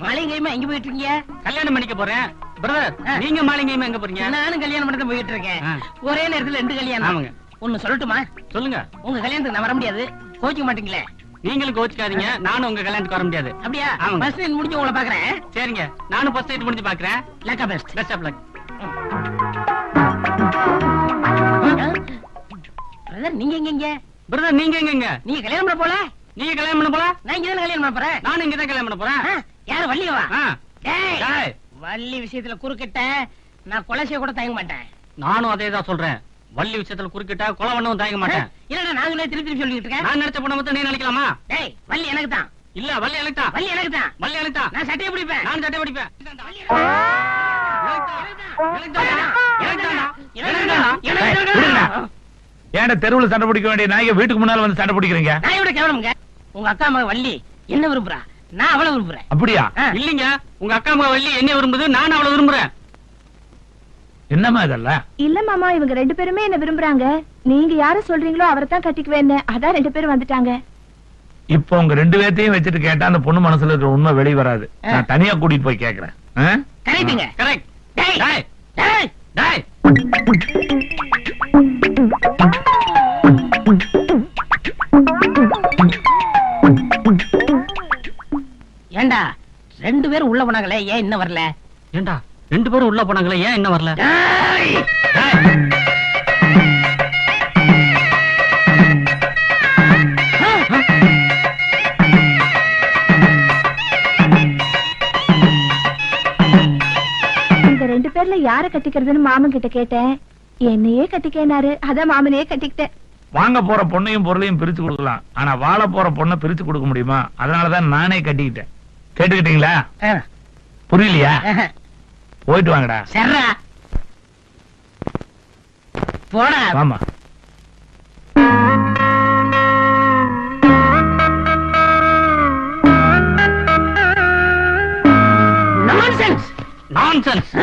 மாளிகையுமா எங்க போயிட்டு இருக்கீங்க? கல்யாணம் பண்ணிக்க போறேன் பிரதர். நீங்க மாளிகையுமா எங்க போறீங்க? நானும் கல்யாணம் பண்ண போயிட்டு இருக்கேன். ஒரே நேரத்துல 2 கல்யாணம். ஆமாங்க. ஒன்னு சொல்லட்டுமா? சொல்லுங்க. உங்க கல்யாணத்துக்கு நான் வர முடியாது, கோச்சிக்க மாட்டீங்களே? நீங்களும் கோச்சிக்காதீங்க, நானும் உங்க கல்யாணத்துக்கு வர முடியாது. அப்படியா? ஆமாங்க. ஃபர்ஸ்ட் நைட் முடிஞ்சு உங்களை பாக்குறேன். சரிங்க, நானும் ஃபர்ஸ்ட் நைட் முடிஞ்சு பாக்குறேன். லக்கா best. Best of luck. Brother நீங்க எங்க? பிரதர் நீங்க எங்க? நீங்க கல்யாணம் பண்ண போல? நீங்க கல்யாணம் பண்ண போல? நான் இங்க தான் கல்யாணம் பண்ண போறேன். நானும் இங்க தான் கல்யாணம் பண்ண போறேன். யாரு வள்ளியவா? டேய், வள்ளி விஷயத்துல குறுக்கிட்ட நான் கொலை செய்ய கூட தயங்க மாட்டேன். நானும் அதே தான் சொல்றேன். வள்ளி விஷயத்துல குறுக்கிட்டா கொலை பண்ணவும் தயங்க மாட்டேன். இல்லடா, நான் சொல்ல திருப்பி சொல்லிட்டு இருக்கேன். நான் நினைச்ச பொண்ணை மட்டும் நீ நினைக்கலாமா? டேய், வள்ளி எனக்கு தான். இல்ல, வள்ளி எனக்கு தான். வள்ளி எனக்கு தான். வள்ளி எனக்கு தான். நான் சட்டையை பிடிப்பேன். நான் சட்டை பிடிப்பேன். ஏன்டா தெருவுல சண்டை பிடிக்க வேண்டிய நாய்க்கு வீட்டுக்கு முன்னால வந்து சண்டை பிடிக்கிறீங்க? நாயோட கேவலம்ங்க. உங்க அக்கா மக வள்ளி என்ன விரும்புறா, நான் அவளை விரும்புறேன். அப்படியா? இல்லீங்க, உங்க அக்கா மக வள்ளி என்ன விரும்புது, நான் அவளை விரும்புறேன். என்னமா இதெல்லாம்? இல்ல மாமா, இவங்க 2 பேருமே என்ன விரும்புறாங்க. நீங்க யார சொல்றீங்களோ அவரை தான் கட்டிக்குவேன்னு, அதான் 2 பேரும் வந்துட்டாங்க. இப்போ உங்க 2 பேர்த்தையும் வச்சுட்டு கேட்டா அந்த பொண்ணு மனசுல இருக்கிற உண்மை வெளிய வராது. நான் தனியா கூட்டிட்டு போய் கேக்குறேன். கரெக்ட்டுங்க. கரெக்ட். டேய் டேய் டேய் டேய், ஏண்டா 2 பேரும் உள்ள போனாங்களே, ஏன் இன்னும் வரல? ஏண்டா 2 பேரும் உள்ள போனாங்களே, ஏன் இன்னும் வரல? டேய் டேய், இந்த 2 பேர்ல யார கட்டிக்கிறதுன்னு மாமன் கிட்ட கேட்டேன். என்னையே கட்டிக்கேனாரு, அதான் மாமனையே கட்டிக்கிட்டேன். வாங்க போற பொண்ணையும் பொருளையும் பிரிச்சு கொடுக்கலாம், ஆனா வாழ போற பொண்ணை பிரிச்சு கொடுக்க முடியுமா? அதனாலதான் நானே கட்டிக்கிட்டேன். கேட்டுக்கிட்டீங்களா? புரியலையா? போயிட்டு வாங்கடா. சர்ரா போடா. ஆமா. Nonsense nonsense.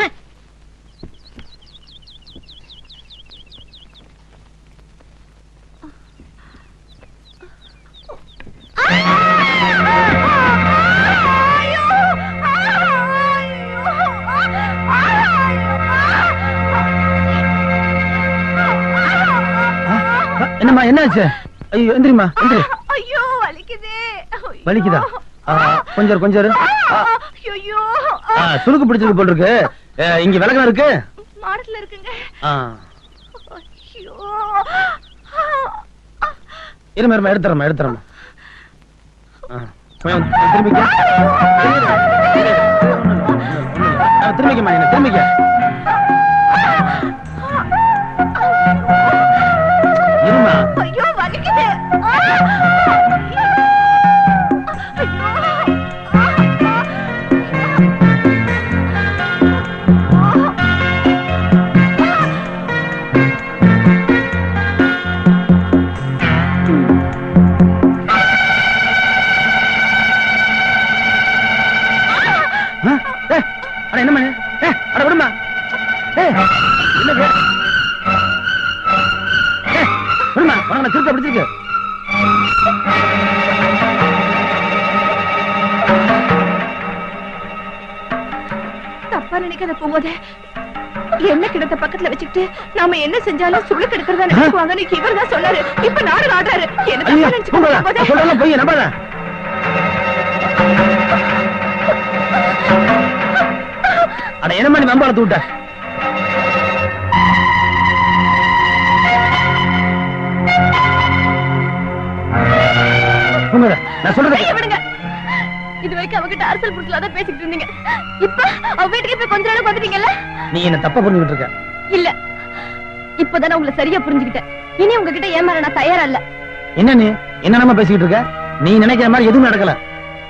என்னம்மா, என்னாச்சு? ஐயோ, எந்திரிமா, எந்திரி. ஐயோ வலிக்குதே. வலிக்குதா? கொஞ்சம் கொஞ்சம் ஐயோ, சுருக்கு பிடிச்சிருக்கு போல் இருக்கு. இங்க விளக்கம் இருக்கு. மாடத்துல இருக்குங்க. ஐயோ, இருமா, எடுத்துறமா. திரும்பிக்க. திரும்பிக்கமா, என்ன திரும்பிக்க. இருமா. ஐயோ வலிக்குதே. என்ன பண்ணு? அட விடுமா. என்ன விடுமா, உனக்கு திருக்க பிடிச்சிருக்கு. தப்பா நினைக்காத போகும்போது என்ன கிடத்த பக்கத்துல வச்சுக்கிட்டு நாம என்ன செஞ்சாலும் சுழு கெடுக்கிறதா நினைக்குவாங்க. இவர் தான் சொன்னாரு, இப்ப நாடு ஆடுறாரு. என்ன தப்பா நினைச்சுக்கோங்க. போய் நம்பாத. அட என்னமா நீ நம்பாளத்து விட்ட? நான் சொல்றேன். இது வரைக்கும் அவகிட்ட அரசல் புடிச்சலாதான் பேசிக்கிட்டு இருந்தீங்க. இப்ப அவ வீட்டுக்கு போய் கொஞ்ச நாள் வந்துட்டீங்கல்ல. நீ என்ன தப்பா புரிஞ்சுக்கிட்டு இருக்க. இல்ல, இப்பதான் உங்களை சரியா புரிஞ்சுக்கிட்டேன். இனி உங்ககிட்ட ஏமாற நான் தயாரா இல்ல. என்ன நீ என்னமா பேசிக்கிட்டு இருக்க? நீ நினைக்கிற மாதிரி எதுவும் நடக்கல.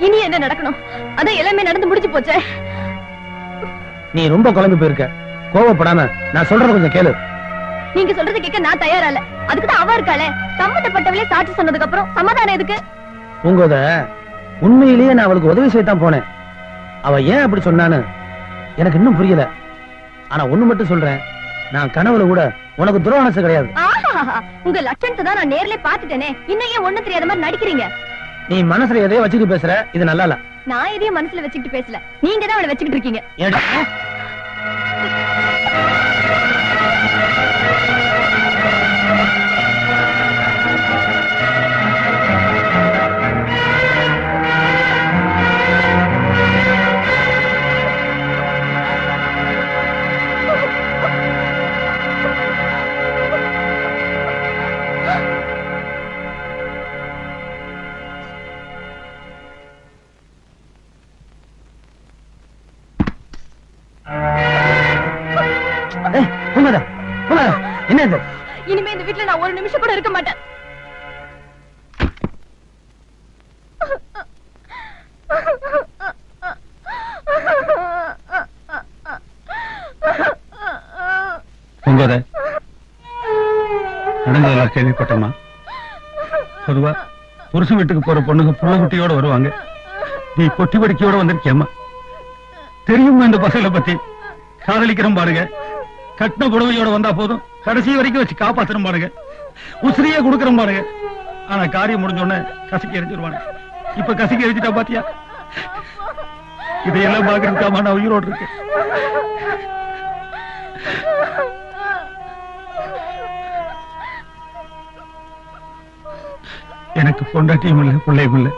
இனி என்ன நடக்கணும்? அதான் எல்லாமே நடந்து முடிஞ்சு போச்சே. நீ ரொம்ப குழம்பு போயிருக்க. கோவப்படாம நான் சொல்றத கொஞ்சம் கேளு. நீங்க சொல்றது கேட்க நான் தயாரா இல்ல. அதுக்குதான் அவ இருக்காளே, சம்பந்தப்பட்டவளே சாட்சி சொன்னதுக்கு அப்புறம் சமாதானம் எதுக்கு? உங்கத உண்மையிலேயே நான் அவளுக்கு உதவி செய்யத்தான் போனேன். அவ ஏன் அப்படி சொன்னான்னு எனக்கு இன்னும் புரியல. ஆனா ஒண்ணு மட்டும் சொல்றேன், நான் கனவுல கூட உனக்கு துரோகனசு கிடையாது. உங்க லட்சணத்தை தான் நான் நேர்ல பாத்துட்டேனே, இன்னும் ஏன் ஒண்ணும் தெரியாத மாதிரி நடிக்கிறீங்க? நீ மனசுல எதையோ வச்சுக்கிட்டு பேசுற, இது நல்லா இல்ல. நான் எதையும் மனசுல வச்சுக்கிட்டு பேசல, நீங்க தான் அவளை வச்சுக்கிட்டு இருக்கீங்க. என்ன இது? இனிமே இந்த வீட்டுல நான் ஒரு நிமிஷம் கூட இருக்க மாட்டேன். நடந்ததெல்லாம் கேள்விப்பட்டோமா? பொதுவா புருஷன் வீட்டுக்கு போற பொண்ணுங்க புள்ள குட்டியோட வருவாங்க. நீ பொட்டி படுக்கையோட வந்திருக்கியம்மா. தெரியுமா இந்த பசங்களை பத்தி? காதலிக்கிறோம் பாருங்க, கட்டின புடவையோட வந்தா போதும், கடைசி வரைக்கும் வச்சு காப்பாத்துறோம் பாருங்க, உசிரியே கொடுக்கறோம் பாருங்க. ஆனா காரியம் முடிஞ்ச உடனே கசக்கி எரிஞ்சிருவாங்க. இப்ப கசக்கி எரிஞ்சிட்டா பாத்தியா? இதையெல்லாம் பாக்குறதுக்காம நான் உயிரோடு இருக்கேன். எனக்கு பொண்டாட்டியும் இல்ல, பிள்ளையும் இல்ல,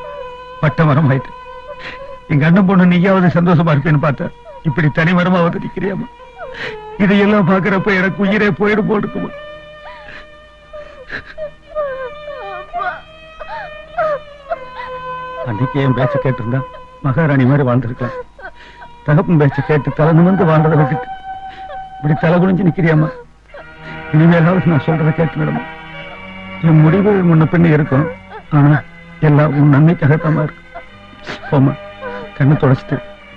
பட்ட மரம் ஆயிட்டு. எங்க அண்ணன் பொண்ணு நீயாவது சந்தோஷமா இருப்பேன்னு பார்த்தா இப்படி தனி மரமாவது நிக்கிறியாமா? இதையெல்லாம் பாக்குறப்ப எனக்கு உயிரே போயிடும் போட்டுக்குமா. அன்னைக்கு என் பேச்ச கேட்டிருந்தா மகாராணி மாதிரி வாழ்ந்திருக்கலாம். தகப்பன் பேச்ச கேட்டு தலை நிமிர்ந்து வாழ்றதை விட்டுட்டு இப்படி தலை குனிஞ்சு நிக்கிறியாமா? இனிமேலாவது நான் சொல்றதை கேட்டு விடமா. என் முடிவு முன்ன பின்ன இருக்கும், ஆனா எல்லாம் உன் நன்மைக்காகத்தாமா இருக்கு. போமா, கண்ணை தொடச்சிட்டு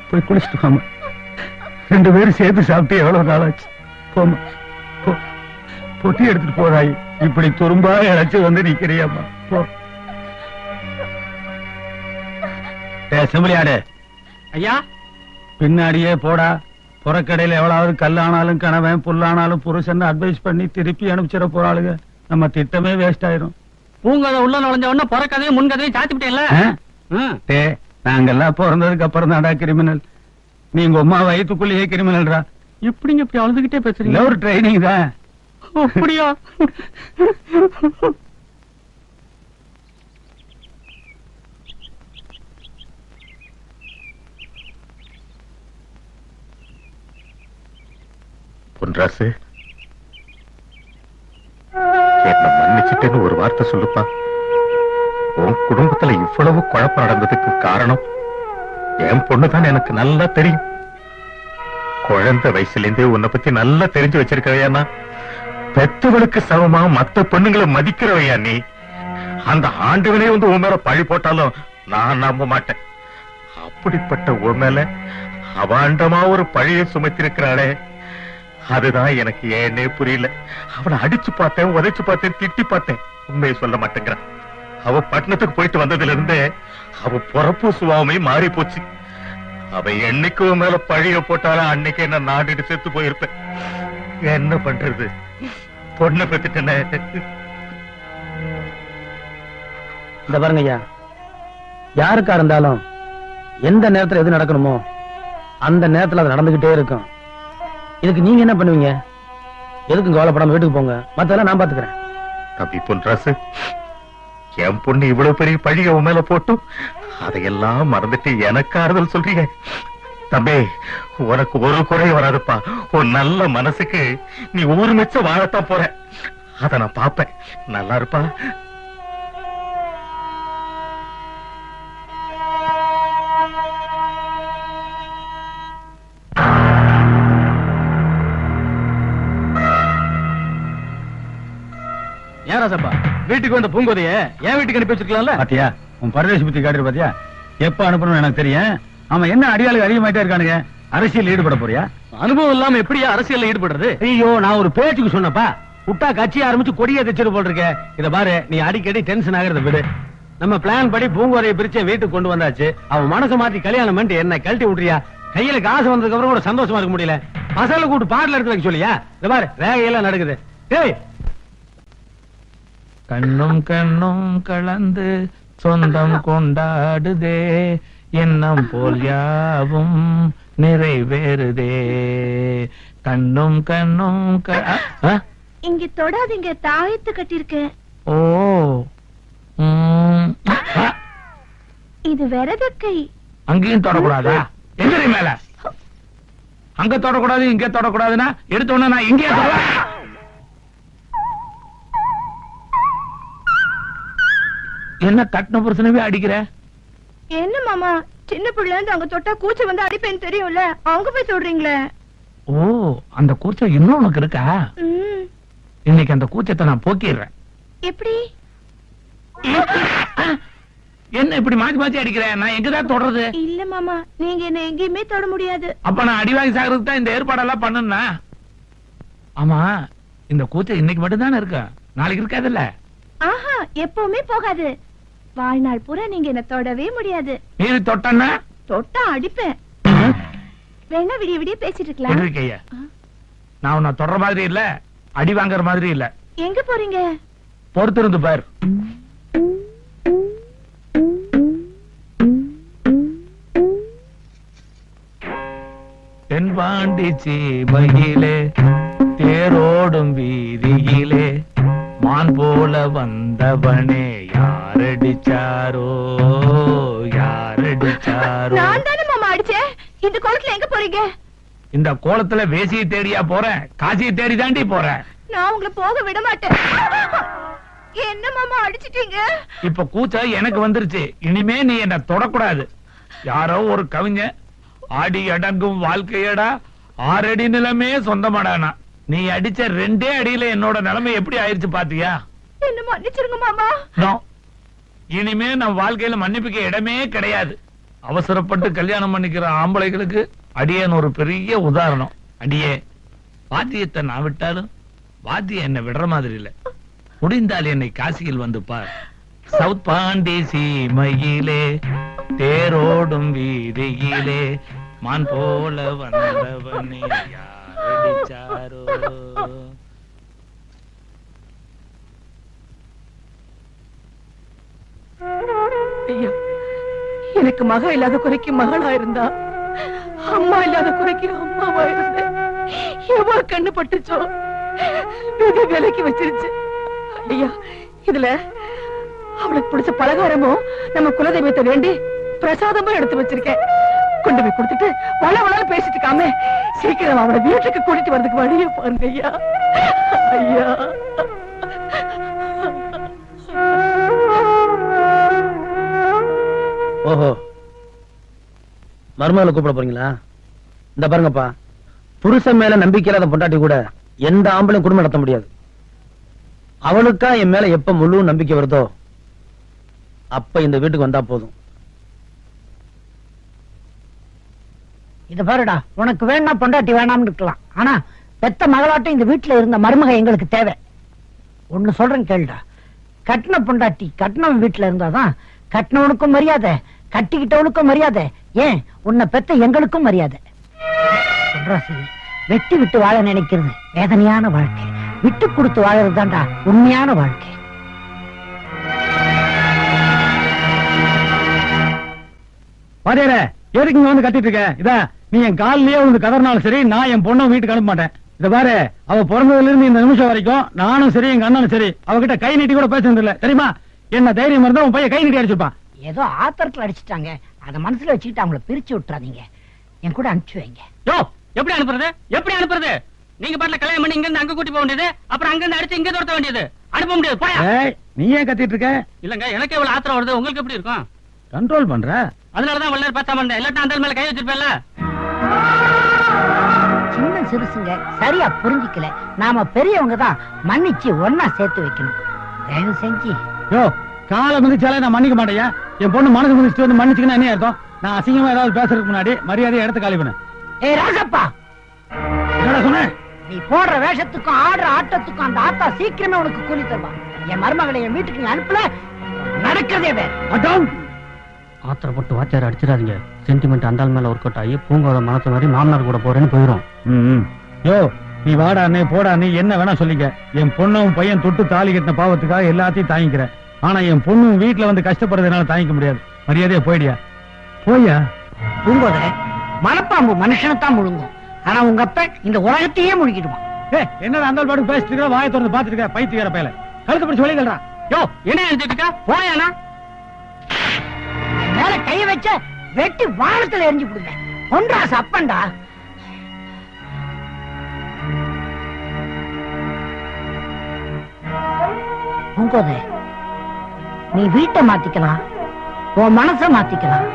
போய் குளிச்சுட்டு வாமா. 2 பேரும் சேர்த்து சாப்பிட்டு எவ்வளவு நாளாச்சு. போமா, பொட்டி எடுத்துட்டு போறாய். இப்படி துரும்பா இழைச்சு வந்து நிக்கிறியாமா? போ. செம்பிளியாடு ஐயா, பின்னாடியே போடா. புறக்கடையில எவ்வளவு கல்லானாலும் கணவன், புல்லானாலும் புருஷன் அட்வைஸ் பண்ணி திருப்பி அனுப்பிச்சிட போறாளுங்க. நம்ம திட்டமே வேஸ்ட் ஆயிரும். பூங்கதை உள்ள நுழைஞ்ச உடனே புறக்கதையும் முன்கதையும் சாத்தி விட்டேன்ல. நாங்கெல்லாம் பிறந்ததுக்கு அப்புறம் தான்டா கிரிமினல். நீங்க உமா வயிற்றுக்குள்ளேயே கிரிமினல்ரா. எப்படிங்க இப்படி அழுதுகிட்டே பேசுறீங்க? ஒரு ட்ரைனிங் தான். அப்படியா? பொன்ராசு, என்ன மன்னிச்சிட்டேன்னு ஒரு வார்த்தை சொல்லுப்பா. உன் குடும்பத்துல இவ்வளவு குழப்பம் நடந்ததுக்கு காரணம் என் பொண்ணுதான் எனக்கு நல்லா தெரியும். குழந்தை வயசுல இருந்தே உன்னை பத்தி நல்லா தெரிஞ்சு வச்சிருக்கவையா. பெத்தவளுக்கு சமமா மத்த பெண்ணுங்களை மதிக்கிறவையா நீ. அந்த ஆண்டவனே வந்து உன் மேல பழி போட்டாலும் நான் நம்ப மாட்டேன். அப்படிப்பட்ட உன் மேல அவாண்டமா ஒரு பழியை சுமத்திருக்கிறாளே, அதுதான் எனக்கு ஏன்னே புரியல. அவளை அடிச்சு பார்த்தேன், உதைச்சு பார்த்தேன், திட்டி பார்த்தேன், உண்மையை சொல்ல மாட்டேங்கிறான். அவ பட்டணத்துக்கு போயிட்டு வந்ததுல இருந்தே அவ பொறப்பு சுபாவமே மாறி போச்சு. அவ என்னைக்கு மேல பழிய போட்டாலும் அன்னைக்கு என்ன நாடிட்டு செத்து போயிருப்பேன். என்ன பண்றது? பொண்ணை பெத்துட்டேனே. இந்த பாருங்க ஐயா, யாருக்கா இருந்தாலும் எந்த நேரத்துல எது நடக்கணுமோ அந்த நேரத்துல அது நடந்துகிட்டே இருக்கும். இதுக்கு நீங்க என்ன பண்ணுவீங்க? எதுக்கும் கவலைப்படாம வீட்டுக்கு போங்க, மத்தெல்லாம் நான் பாத்துக்கிறேன். தம்பி பொன்ராசு, என் பொண்ணு இவ்வளவு பெரிய பழிய உன் மேல போட்டும் அதையெல்லாம் மறந்துட்டு எனக்கு ஆறுதல் சொல்றீங்க. தம்பி, உனக்கு ஒரு குறை வராதுப்பா. ஒரு நல்ல மனசுக்கு நீ ஊர் மிச்சம் வாழத்தான் போற. அத நான் பாப்பேன். நல்லா இருப்பா. ஏராசப்பா, வீட்டுக்கு வந்த பூங்கோதைய என் வீட்டுக்கு அனுப்பி வச்சிருக்கலாம்ல. பாத்தியா, உன் பரதேசி புத்தி காட்டுற பாத்தியா? எப்ப அனுப்பணும் எனக்கு தெரியும். அவன் என்ன அடியாளுக்கு அதிகமாயிட்டே இருக்கானுங்க. அரசியல் ஈடுபட போறியா? அனுபவம் இல்லாம எப்படியா அரசியல்ல ஈடுபடுறது? ஐயோ, நான் ஒரு பேச்சுக்கு சொன்னப்பா. விட்டா கட்சி ஆரம்பிச்சு கொடியை தச்சிட்டு போட்டிருக்க. இத பாரு, நீ அடிக்கடி டென்ஷன் ஆகிறத விடு. நம்ம பிளான் படி பூங்கோதையை பிரிச்சு வீட்டுக்கு கொண்டு வந்தாச்சு. அவன் மனசை மாத்தி கல்யாணம் பண்ணிட்டு என்ன கழட்டி விட்டுறியா? கையில காசு வந்ததுக்கு அப்புறம் கூட சந்தோஷமா இருக்க முடியல. பசங்களை கூட்டு பாடல எடுத்து வைக்க சொல்லியா? இந்த பாரு ரேகையெல்லாம் நடக்குது. ஏய் கண்ணும் கண்ணும் கலந்து சொந்தம் கொண்டாடுதே, எண்ணம் போல் யாவும் நிறைவேறுதே. கண்ணும் கண்ணும் இங்க தொடாதீங்க, தாயத்து கட்டிருக்கேன். ஓ இது விரத கை. அங்கேயும் தொடக்கூடாதா? எதிரி மேல அங்க தொடக்கூடாது இங்க தொடக்கூடாதுன்னா எடுத்த உடனே நான் இங்கே தொட. என்ன கட்டின புருஷனவே அடிக்கிற? என்ன மாமா, சின்ன பிள்ளை இருந்து அங்க தொட்டா கூச்ச வந்து அடிப்பேன்னு தெரியும்ல, அவங்க போய் சொல்றீங்களே. ஓ, அந்த கூச்சம் இன்னும் உனக்கு இருக்கா? இன்னைக்கு அந்த கூச்சத்தை நான் போக்கிடுறேன். எப்படி? என்ன இப்படி மாத்தி மாத்தி அடிக்கிறேன்? நான் எங்கதான் தொடறது? இல்ல மாமா, நீங்க என்ன எங்கேயுமே தொட முடியாது. அப்ப நான் அடிவாங்கி சாகிறதுக்கு தான் இந்த ஏற்பாடெல்லாம் பண்ணுனா? ஆமா, இந்த கூச்சம் இன்னைக்கு மட்டும் தானே இருக்கா, நாளைக்கு இருக்காதுல்ல? ஆஹா, எப்பவுமே போகாது. வாழ்நாள் பூரா நீங்க என்ன தொடவே முடியாது. மீறி தொட்டா தொட்டா அடிப்பேன். வேணா விடிய விடிய பேசிட்டு இருக்கலாம். எதிர்க்கையா, நான் உன்னை தொடர மாதிரி இல்ல, அடி வாங்குற மாதிரி இல்ல. எங்க போறீங்க? பொறுத்திருந்து பார். தென்பாண்டி சீமையிலே தேரோடும் வீதியிலே மான் போல வந்தவனே யாரடிச்சாரோ யாரடிச்சாரோ? நான் தானே மாமா அடிச்சேன். இந்த கோலத்துல எங்க போறீங்க? இந்த கோலத்துல வேசியை தேடியா போறேன், காசியை தேடி தாண்டி போறேன். நான் உங்களை போக விட மாட்டேன். என்ன மாமா அடிச்சிட்டீங்க? இப்ப கூச்சம் எனக்கு வந்துருச்சு, இனிமே நீ என்ன தொடக்கூடாது. யாரோ ஒரு கவிஞன் ஆடி அடங்கும் வாழ்க்கையடா 6 அடி நிலமே சொந்தமாடானா, நீ அடிச்ச 2 அடியில என்னோட நிலைமை எப்படி ஆயிருச்சு பாத்தியா? என்ன மன்னிச்சிருங்க மாமா. இனிமே நம்ம வாழ்க்கையில மன்னிப்புக்கு இடமே கிடையாது. அவசரப்பட்டு கல்யாணம் பண்ணிக்கிற ஆம்பளைகளுக்கு அடியேன் ஒரு பெரிய உதாரணம். அடியே, வாத்தியத்தை நான் விட்டாலும் வாத்தியம் என்ன விடுற மாதிரி இல்ல. முடிந்தால் என்னை காசியில் வந்து பார். சவுத் பாண்டி சீமையிலே தேரோடும் வீதியிலே மான் போல வந்தவனே யாரடிச்சாரோ? ஐயா, எனக்கு மக இல்லாத குறைக்கு மகளா இருந்தா, அம்மா இல்லாத குறைக்கு அம்மாவா இருந்தேன். எவ்வளவு கண்ணு பட்டுச்சோ, விதி விலைக்கு வச்சிருச்சு. ஐயா, இதுல அவளுக்கு பிடிச்ச பலகாரமும் நம்ம குலதெய்வத்தை வேண்டி பிரசாதமும் எடுத்து வச்சிருக்கேன். கொண்டு போய் கொடுத்துட்டு வள வளன்னு பேசிட்டு இருக்காம சீக்கிரம் அவளை வீட்டுக்கு கூட்டிட்டு வரதுக்கு வழியே பாருங்க ஐயா. ஐயா, ஓஹோ, மருமகளை கூப்பிட போறீங்களா? இந்த பாருங்கப்பா, புருஷன் மேல நம்பிக்கை இல்லாத பொண்டாட்டி கூட எந்த ஆம்பளையும் குடும்பம் நடத்த முடியாது. அவளுக்கா என் மேல எப்ப முழு நம்பிக்கை வருதோ அப்ப இந்த வீட்டுக்கு வந்தா போதும். இத பாருடா, உனக்கு வேணா பொண்டாட்டி வேணாம்னு இருக்கலாம், ஆனா பெத்த மகளாட்டம் இந்த வீட்டுல இருந்த மருமக எங்களுக்கு தேவை. ஒண்ணு சொல்றேன் கேளுடா, கட்டின பொண்டாட்டி கட்டினவன் வீட்டுல இருந்தாதான் கட்டினவனுக்கும் மரியாதை, கட்டிக்கிட்டவனுக்கும் மரியாதை, ஏன் உன்னை பெத்த எங்களுக்கும் மரியாதை. வெட்டி விட்டு வாழ நினைக்கிறது வேதனையான வாழ்க்கை, விட்டு கொடுத்து வாழறது தான்டா உண்மையான வாழ்க்கை. பாரியாரே, எதுக்கு இங்க வந்து கட்டிட்டு இருக்க? இதா நீ என் காலிலேயே வந்து கதறினாலும் சரி, நான் என் பொண்ணை வீட்டுக்கு அனுப்ப மாட்டேன். இத பாரு, அவ பிறந்ததுல இருந்து இந்த நிமிஷம் வரைக்கும் நானும் சரி எங்க அண்ணனும் சரி அவகிட்ட கை நீட்டி கூட பேசுறது இல்ல, தெரியுமா? என்ன தைரியம் இருந்தா உன் பையன் கை நீட்டி அடிச்சிருப்பான். ஏதோ ஆத்திரத்துல அடிச்சுட்டாங்க, அத மனசுல வச்சுக்கிட்டு அவங்கள பிரிச்சு விட்டுறாதீங்க, என் கூட அனுப்பிச்சு வைங்க. யோ, எப்படி அனுப்புறது? எப்படி அனுப்புறது? நீங்க பாட்டுல கல்யாணம் பண்ணி இங்க இருந்து அங்க கூட்டி போக வேண்டியது, அப்புறம் அங்க இருந்து அடிச்சு இங்க துரத்த வேண்டியது. அனுப்ப முடியாது, போயா. நீ ஏன் கத்திட்டு இருக்க? இல்லங்க, எனக்கு எவ்வளவு ஆத்திரம் வருது, உங்களுக்கு எப்படி இருக்கும்? கண்ட்ரோல் பண்ற. அதனாலதான் இவ்வளவு நேரம் பேசாம இருந்தேன், இல்லாட்டா அந்த மேல கை வச்சிருப்பேன்ல. சின்ன சிறுசுங்க சரியா புரிஞ்சிக்கல, நாம பெரியவங்க தான் மன்னிச்சு ஒன்னா சேர்த்து வைக்கணும். தயவு செஞ்சு. யோ, காலை மிதிச்சாலே நான் மன்னிக்க மாட்டேயா? என் பொண்ணு மனசு மிதிச்சுட்டு வந்து மன்னிச்சுக்கணும் என்ன அர்த்தம்? நான் அசிங்கமா ஏதாவது பேசுறதுக்கு முன்னாடி மரியாதையை எடுத்து காலி பண்ணு. ஏய் ராஜப்பா, என்னடா சொன்ன? நீ போடுற வேஷத்துக்கும் ஆடுற ஆட்டத்துக்கும் அந்த ஆத்தா சீக்கிரமே உனக்கு கூலி தருவான். என் மருமகளை என் வீட்டுக்கு நீ அனுப்பல, நடக்கிறதே வேற. அட்டம், ஆத்திரப்பட்டு வாத்தியார் அடிச்சிடாதீங்க. சென்டிமெண்ட் அந்த ஆள் மேல ஒர்க் அவுட் ஆகி பூங்கோத மனசு மாதிரி மாமனார் கூட போறேன்னு போயிடும். யோ நீ வாடா அண்ணே போடா நீ என்ன வேணா சொல்லிக்க. என் பொண்ணும் பையன் தொட்டு தாலி கட்டின பாவத்துக்காக எல்லாத்தையும் தாங்கிக்கிறேன். ஆனா என் பொண்ணும் வீட்டுல வந்து கஷ்டப்படுறதுனால தாங்கிக்க முடியாது. மரியாதையா போயிடியா போயா. பூங்கோத மனப்பாம்பு மனுஷனைத்தான் முழுங்கும். ஆனா உங்க அப்ப இந்த உலகத்தையே முழுகிடுவான். என்னடா அந்த பாட்டு பேசிட்டு இருக்க, வாயை திறந்து பாத்துட்டு இருக்க பைத்தியக்கார பயல. கழுத்து பிடிச்சு வெளியிடா. யோ என்ன நினைச்சிட்டு போயானா? மேல கைய வச்ச வெட்டி வானத்துல எரிஞ்சு விடுங்க. ஒன்றா சப்பண்டா. பூங்கோத நீ வீட்டை மாத்திக்கலாம், உன் மனச மாத்திக்கலாம்.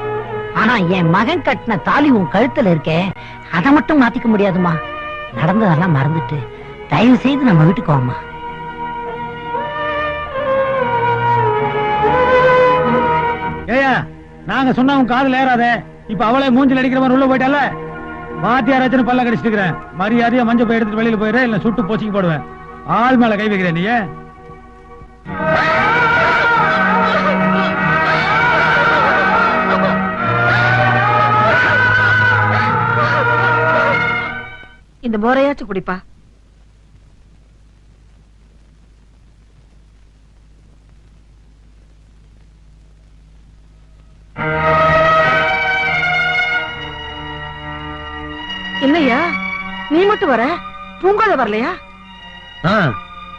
ஆனா என் மகன் கட்டின தாலி உன் கழுத்துல இருக்கே, அதை மட்டும் மாத்திக்க முடியாதுமா. நடந்ததெல்லாம் மறந்துட்டு தயவு செய்து நம்ம வீட்டுக்கு வாமா. ஏயா நாங்க சொன்னா உன் காதுல ஏறாத. இப்ப அவளே மூஞ்சில் அடிக்கிற மாதிரி உள்ள போயிட்டால. வாத்தியாராச்சுன்னு பல்ல கடிச்சிட்டு இருக்கிறேன். மரியாதையா மஞ்சள் போய் எடுத்துட்டு வெளியில போயிடுறேன், இல்ல சுட்டு போச்சிக்கு போடுவேன். ஆள் மேல கை வைக்கிறேன் நீ. இந்த போரையாச்சும் குடிப்பா. இல்லையா நீ மட்டும் வர, பூங்காத வரலையா?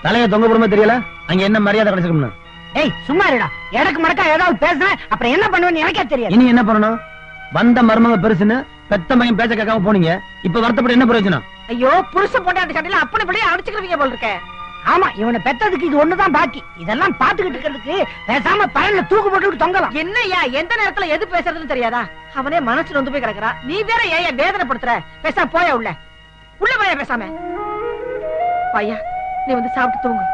தலைய தொங்க போடுமே தெரியல அங்க என்ன மரியாதை கிடைச்சிருக்கணும். ஏய் சும்மா இருடா. எடக்கு மடக்கா ஏதாவது பேசுறேன் அப்புறம் என்ன பண்ணுவேன்னு எனக்கே தெரியாது. இனி என்ன பண்ணணும்? வந்த மருமக பெருசுன்னு பெத்த மகன் பேச்ச கேட்காம போனீங்க. இப்ப வருத்தப்பட என்ன பிரயோஜனம்? ஐயோ புருஷ பொண்டாட்டி சண்டையில அப்படி இப்படி அடிச்சுக்கிறீங்க போல இருக்க. ஆமா இவனை பெத்ததுக்கு இது ஒண்ணுதான் பாக்கி. இதெல்லாம் பாத்துக்கிட்டு இருக்கிறதுக்கு பேசாம பழனில தூக்கு போட்டு தொங்கலாம். என்னய்யா எந்த நேரத்துல எது பேசுறதுன்னு தெரியாதா? அவனே மனசுல வந்து போய் கிடக்குறா. நீ வேற ஏன் வேதனைப்படுத்துற? பேசாம போயா உள்ள போயா பேசாம. பையா நீ வந்து சாப்பிட்டு தூங்கு.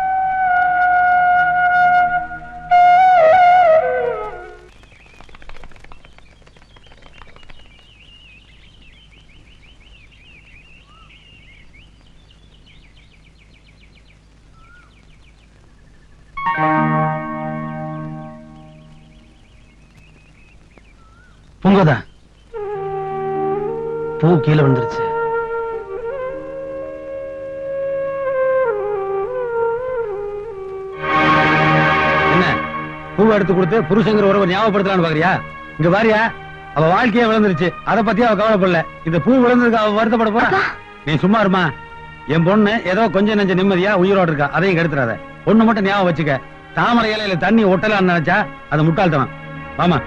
பூங்கோதா பூ கீழே விழுந்துருச்சு. என்ன பூ எடுத்து கொடுத்து புருஷங்கிற உறவை ஞாபகப்படுத்தலான்னு பாக்குறியா? இங்க வாரியா அவ வாழ்க்கையே விழுந்துருச்சு. அத பத்தி அவ கவலைப்படல. இந்த பூ விழுந்ததுக்கு அவ வருத்தப்பட போறா? நீ சும்மா இருமா. என் பொண்ணு ஏதோ கொஞ்சம் நெஞ்ச நிம்மதியா உயிரோடு இருக்கா. அதையும் கெடுத்துறாத. பொண்ணு மட்டும் ஞாபகம் வச்சுக்க. தாமரை இலையில தண்ணி ஒட்டலான்னு நினைச்சா அது முட்டாள்தனம். வாமா.